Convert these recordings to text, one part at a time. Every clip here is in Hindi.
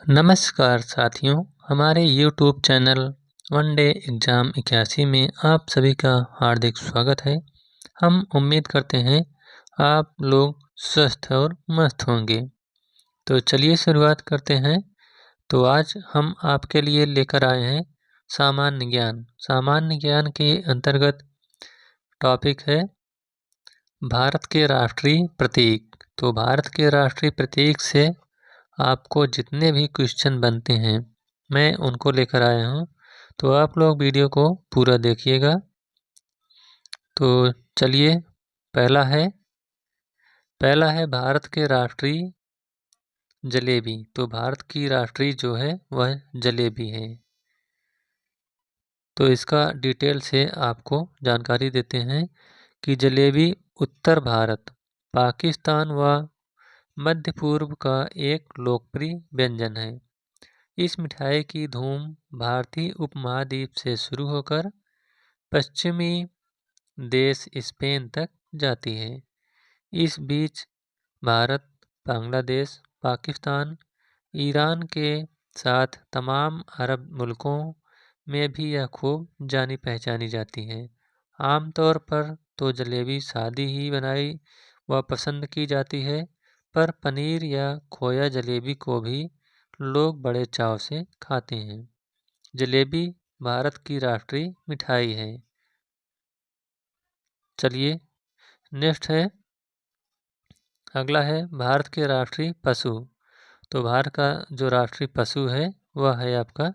नमस्कार साथियों, हमारे YouTube channel one day exam 81 में आप सभी का हार्दिक स्वागत है। हम उम्मीद करते हैं आप लोग स्वस्थ और मस्त होंगे। तो चलिए शुरुआत करते हैं। तो आज हम आपके लिए लेकर आए हैं सामान्य ज्ञान। सामान्य ज्ञान के अंतर्गत टॉपिक है भारत के राष्ट्रीय प्रतीक। तो भारत के राष्ट्रीय प्रतीक से आपको जितने भी क्वेश्चन बनते हैं मैं उनको लेकर आया हूँ, तो आप लोग वीडियो को पूरा देखिएगा। तो चलिए, पहला है भारत के राष्ट्रीय जलेबी। तो भारत की राष्ट्रीय जो है वह जलेबी है। तो इसका डिटेल से आपको जानकारी देते हैं कि जलेबी उत्तर भारत, पाकिस्तान व मध्य पूर्व का एक लोकप्रिय व्यंजन है। इस मिठाई की धूम भारतीय उपमहाद्वीप से शुरू होकर पश्चिमी देश स्पेन तक जाती है। इस बीच भारत, बांग्लादेश, पाकिस्तान, ईरान के साथ तमाम अरब मुल्कों में भी यह खूब जानी पहचानी जाती है। आमतौर पर तो जलेबी सादी ही बनाई व पसंद की जाती है, पर पनीर या खोया जलेबी को भी लोग बड़े चाव से खाते हैं। जलेबी भारत की राष्ट्रीय मिठाई है। चलिए नेक्स्ट है, अगला है भारत के राष्ट्रीय पशु। तो भारत का जो राष्ट्रीय पशु है वह है आपका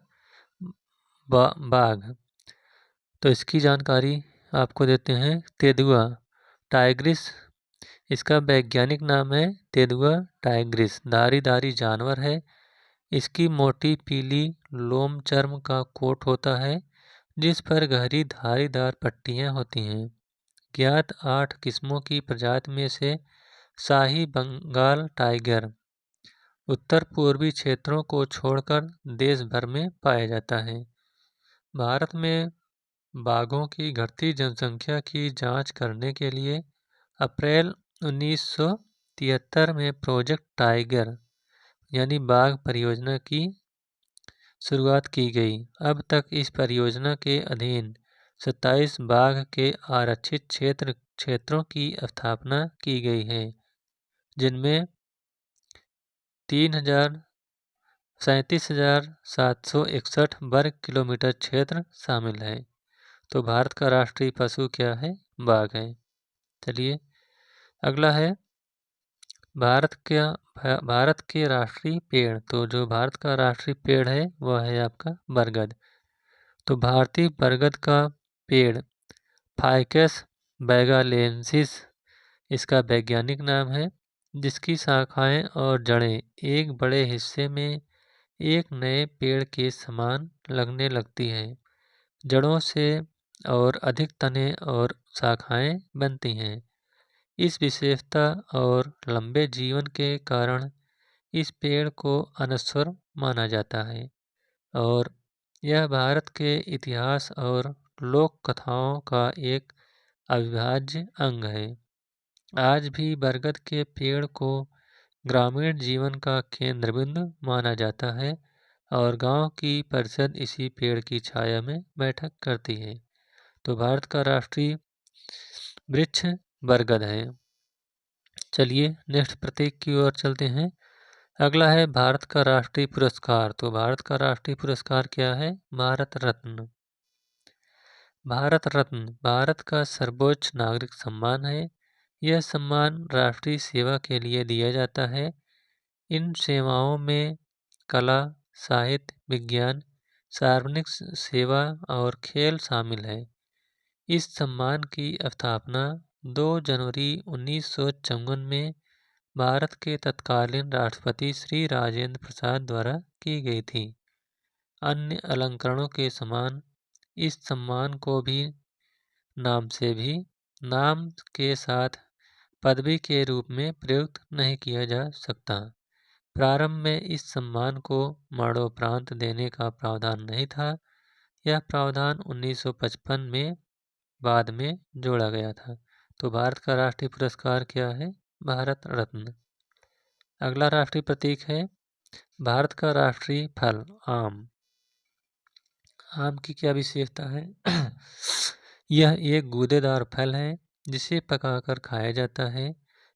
बाघ। तो इसकी जानकारी आपको देते हैं। तेंदुआ टाइग्रिस, इसका वैज्ञानिक नाम है तेंदुआ टाइग्रिस। धारी जानवर है। इसकी मोटी पीली लोम चर्म का कोट होता है जिस पर गहरी धारीदार पट्टियां होती हैं। ज्ञात 8 किस्मों की प्रजाति में से शाही बंगाल टाइगर उत्तर पूर्वी क्षेत्रों को छोड़कर देश भर में पाया जाता है। भारत में बाघों की घटती जनसंख्या की जांच करने के लिए अप्रैल 1973 में प्रोजेक्ट टाइगर यानी बाघ परियोजना की शुरुआत की गई। अब तक इस परियोजना के अधीन 27 बाघ के आरक्षित क्षेत्रों की स्थापना की गई है, जिनमें 37,761 वर्ग किलोमीटर क्षेत्र शामिल है। तो भारत का राष्ट्रीय पशु क्या है? बाघ है। चलिए अगला है भारत के राष्ट्रीय पेड़। तो जो भारत का राष्ट्रीय पेड़ है वह है आपका बरगद। तो भारतीय बरगद का पेड़ फाइकस बैगालेंसिस इसका वैज्ञानिक नाम है, जिसकी शाखाएं और जड़ें एक बड़े हिस्से में एक नए पेड़ के समान लगने लगती हैं। जड़ों से और अधिक तने और शाखाएं बनती हैं। इस विशेषता और लंबे जीवन के कारण इस पेड़ को अनश्वर माना जाता है और यह भारत के इतिहास और लोक कथाओं का एक अविभाज्य अंग है। आज भी बरगद के पेड़ को ग्रामीण जीवन का केंद्र बिंदु माना जाता है और गांव की परिषद इसी पेड़ की छाया में बैठक करती है। तो भारत का राष्ट्रीय वृक्ष बरगद है। चलिए नेक्स्ट प्रतीक की ओर चलते हैं। अगला है भारत का राष्ट्रीय पुरस्कार। तो भारत का राष्ट्रीय पुरस्कार क्या है? भारत रत्न। भारत रत्न भारत का सर्वोच्च नागरिक सम्मान है। यह सम्मान राष्ट्रीय सेवा के लिए दिया जाता है। इन सेवाओं में कला, साहित्य, विज्ञान, सार्वजनिक सेवा और खेल शामिल है। इस सम्मान की स्थापना 2 जनवरी 1954 में भारत के तत्कालीन राष्ट्रपति श्री राजेंद्र प्रसाद द्वारा की गई थी। अन्य अलंकरणों के समान इस सम्मान को भी नाम के साथ पदवी के रूप में प्रयुक्त नहीं किया जा सकता। प्रारंभ में इस सम्मान को मरणोपरांत देने का प्रावधान नहीं था। यह प्रावधान 1955 में बाद में जोड़ा गया था। तो भारत का राष्ट्रीय पुरस्कार क्या है? भारत रत्न। अगला राष्ट्रीय प्रतीक है भारत का राष्ट्रीय फल आम। आम की क्या विशेषता है? यह एक गूदेदार फल है जिसे पकाकर खाया जाता है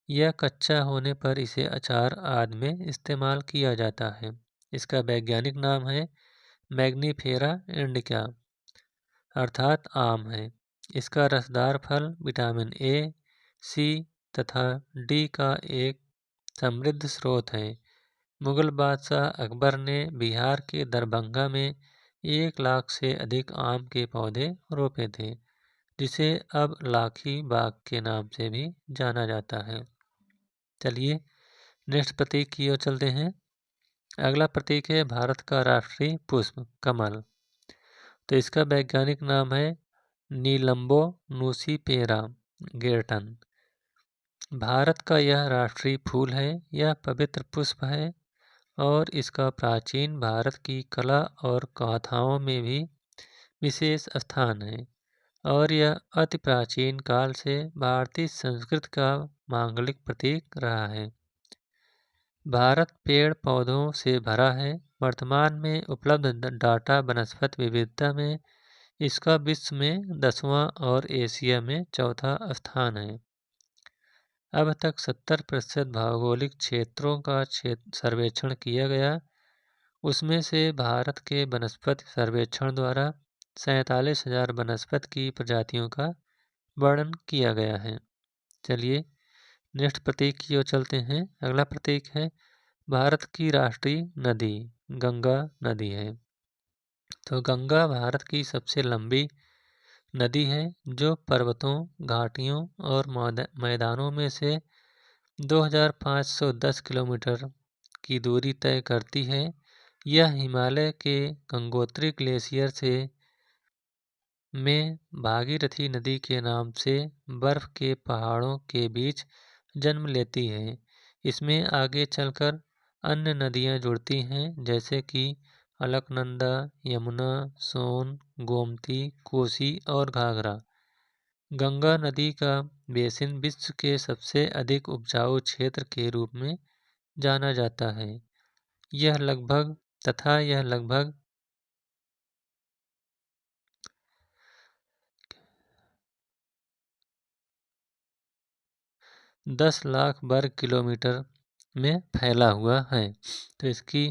या कच्चा होने पर इसे अचार आदि में इस्तेमाल किया जाता है। इसका वैज्ञानिक नाम है मैग्नीफेरा इंडिका अर्थात आम है। इसका रसदार फल विटामिन ए, सी तथा डी का एक समृद्ध स्रोत है। मुगल बादशाह अकबर ने बिहार के दरभंगा में 1 लाख से अधिक आम के पौधे रोपे थे, जिसे अब लाखी बाग के नाम से भी जाना जाता है। चलिए नेक्स्ट प्रतीक की ओर चलते हैं। अगला प्रतीक है भारत का राष्ट्रीय पुष्प कमल। तो इसका वैज्ञानिक नाम है नीलम्बो नूसीफेरा गेर्टन। भारत का यह राष्ट्रीय फूल है। यह पवित्र पुष्प है और इसका प्राचीन भारत की कला और गाथाओं में भी विशेष स्थान है और यह अति प्राचीन काल से भारतीय संस्कृति का मांगलिक प्रतीक रहा है। भारत पेड़ पौधों से भरा है। वर्तमान में उपलब्ध डाटा वनस्पति विविधता में इसका विश्व में 10वां और एशिया में चौथा स्थान है। अब तक 70% भौगोलिक क्षेत्रों का सर्वेक्षण किया गया। उसमें से भारत के वनस्पति सर्वेक्षण द्वारा 47,000 वनस्पति की प्रजातियों का वर्णन किया गया है। चलिए नेक्स्ट प्रतीक की ओर चलते हैं। अगला प्रतीक है भारत की राष्ट्रीय नदी गंगा नदी है। तो गंगा भारत की सबसे लंबी नदी है जो पर्वतों, घाटियों और मैदानों में से 2510 किलोमीटर की दूरी तय करती है। यह हिमालय के गंगोत्री ग्लेशियर से में भागीरथी नदी के नाम से बर्फ के पहाड़ों के बीच जन्म लेती है। इसमें आगे चलकर अन्य नदियाँ जुड़ती हैं जैसे कि अलकनंदा, यमुना, सोन, गोमती, कोसी और घाघरा। गंगा नदी का बेसिन विश्व के सबसे अधिक उपजाऊ क्षेत्र के रूप में जाना जाता है। यह लगभग 10 लाख वर्ग किलोमीटर में फैला हुआ है। तो इसकी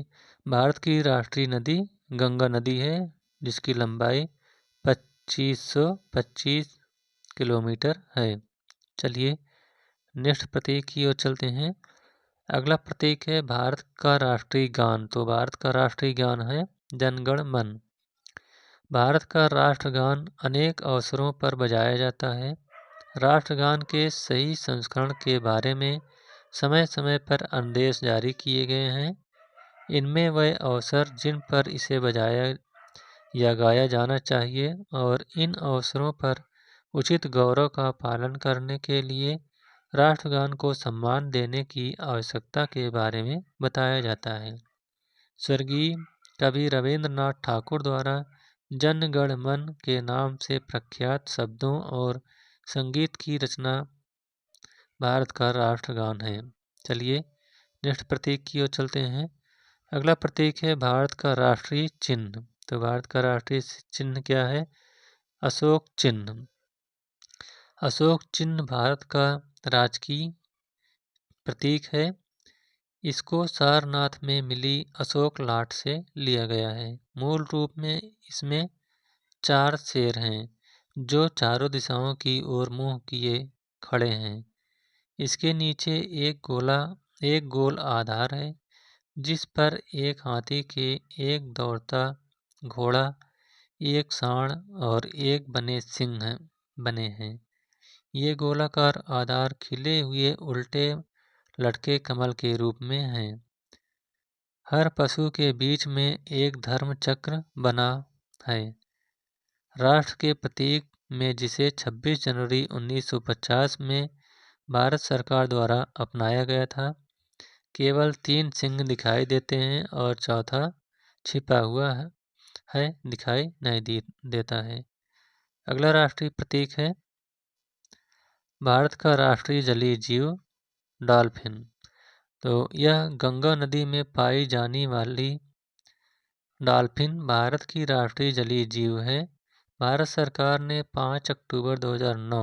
भारत की राष्ट्रीय नदी गंगा नदी है जिसकी लंबाई 2525 किलोमीटर है। चलिए नेक्स्ट प्रतीक की ओर चलते हैं। अगला प्रतीक है भारत का राष्ट्रीय गान। तो भारत का राष्ट्रीय गान है जन गण मन। भारत का राष्ट्रगान अनेक अवसरों पर बजाया जाता है। राष्ट्रगान के सही संस्करण के बारे में समय समय पर आदेश जारी किए गए हैं। इनमें वह अवसर जिन पर इसे बजाया या गाया जाना चाहिए और इन अवसरों पर उचित गौरव का पालन करने के लिए राष्ट्रगान को सम्मान देने की आवश्यकता के बारे में बताया जाता है। स्वर्गीय कवि रविंद्रनाथ ठाकुर द्वारा जन गण मन के नाम से प्रख्यात शब्दों और संगीत की रचना भारत का राष्ट्रगान है। चलिए नेक्स्ट प्रतीक की ओर चलते हैं। अगला प्रतीक है भारत का राष्ट्रीय चिन्ह। तो भारत का राष्ट्रीय चिन्ह क्या है? अशोक चिन्ह। अशोक चिन्ह भारत का राजकीय प्रतीक है। इसको सारनाथ में मिली अशोक लाट से लिया गया है। मूल रूप में इसमें 4 शेर हैं जो चारों दिशाओं की ओर मुंह किए खड़े हैं। इसके नीचे एक गोल आधार है जिस पर एक हाथी के एक दौड़ता घोड़ा, एक सांड और एक बने सिंह बने हैं। ये गोलाकार आधार खिले हुए उल्टे लटके कमल के रूप में हैं। हर पशु के बीच में एक धर्म चक्र बना है। राष्ट्र के प्रतीक में जिसे 26 जनवरी 1950 में भारत सरकार द्वारा अपनाया गया था, केवल 3 सिंह दिखाई देते हैं और चौथा छिपा हुआ है दिखाई नहीं देता है। अगला राष्ट्रीय प्रतीक है भारत का राष्ट्रीय जलीय जीव डॉल्फिन। तो यह गंगा नदी में पाई जाने वाली डॉल्फिन भारत की राष्ट्रीय जलीय जीव है। भारत सरकार ने 5 अक्टूबर 2009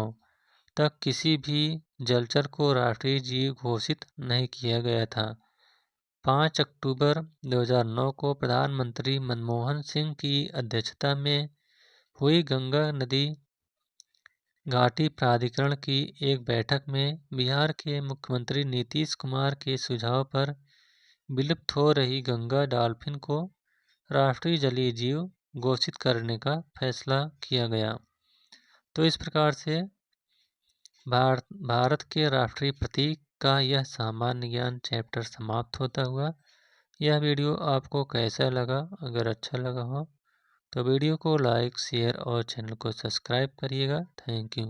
तक किसी भी जलचर को राष्ट्रीय जीव घोषित नहीं किया गया था। 5 अक्टूबर 2009 को प्रधानमंत्री मनमोहन सिंह की अध्यक्षता में हुई गंगा नदी घाटी प्राधिकरण की एक बैठक में बिहार के मुख्यमंत्री नीतीश कुमार के सुझाव पर विलुप्त हो रही गंगा डॉल्फिन को राष्ट्रीय जलीय जीव घोषित करने का फैसला किया गया। तो इस प्रकार से भारत के राष्ट्रीय प्रतीक का यह सामान्य ज्ञान चैप्टर समाप्त होता हुआ। यह वीडियो आपको कैसा लगा? अगर अच्छा लगा हो तो वीडियो को लाइक, शेयर और चैनल को सब्सक्राइब करिएगा। Thank you.